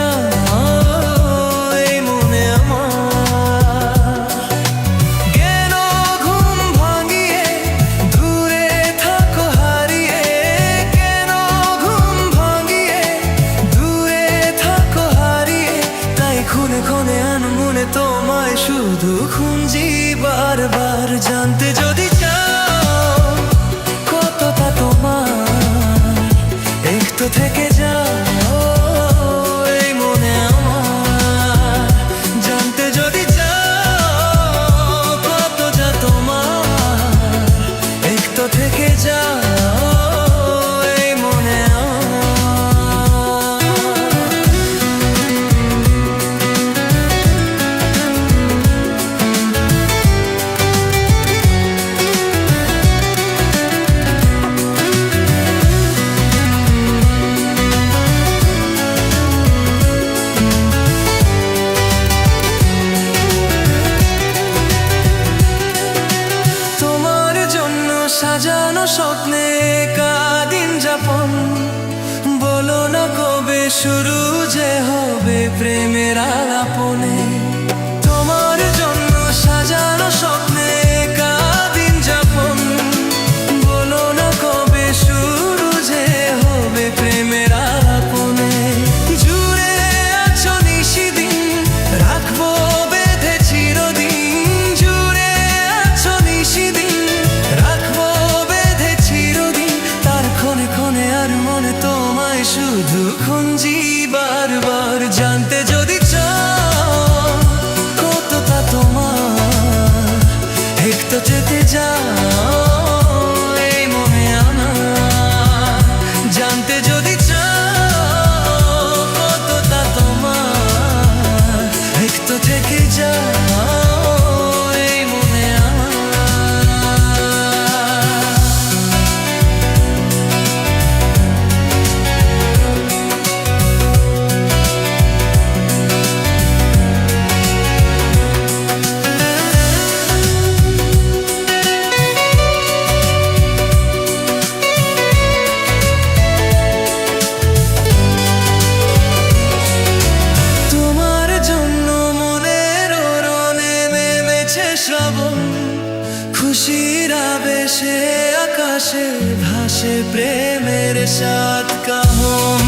যাও এই মনে আমার। কেন ঘুম ভাঙিয়ে দূরে থাকো হারিয়ে, কেন ঘুম ভাঙিয়ে দূরে থাকো হারিয়ে, তাই খুনে খুনে আনমনে তোমায় শুধু খুঁজি বারবার। জানতে যদি চাও কতটা তোমার, একটু থেকে যাও এই মনে আমার। জানতে যদি চাও কতটা তোমার, একটু থেকে যাও এই মনে আমার। সাজানো স্বপ্নে কাদিন যাপন, বলো না কবে শুরু যে হবে প্রেমের আলাপনে। তোমার জন্য সাজানো স্বপ্নে কাদিন যাপন, বলো না কবে শুরু যে হবে প্রেমের আলাপনে। জুড়ে আছো নিশিদিন, রাখবো বেঁধে চিরদিন। জুড়ে আছো নিশিদিন, রাখবো বেঁধে চিরদিন। তার ক্ষণে ক্ষণে আর মনে তোমায় শুধু খুঁজি বারবার। জানতে যদি চাও কতটা তোমার, একটু যেতে যাও এই মনে আমার। জানতে যদি চাও কতটা তোমার, একটু থেকে যাও এই মনে আমার। শ্রাবণ খুশির আবেশে আকাশে ভাসে প্রেমের সাত কাহন।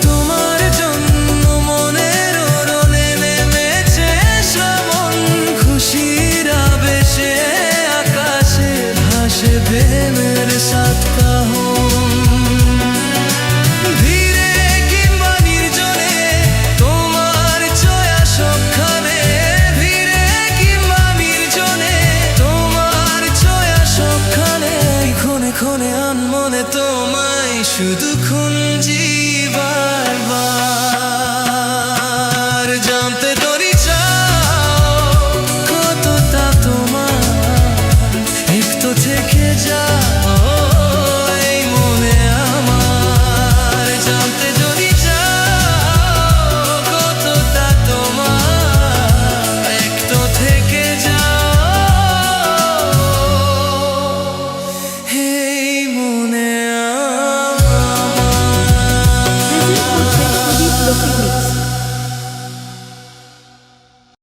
তোমার জন্য মনের রণে নেমেছে শ্রাবণ, খুশির আবেশে আকাশে ভাসে প্রেমের সাত কাহন। ক্ষণে আনমনে তোমায় শুধু খুঁজি।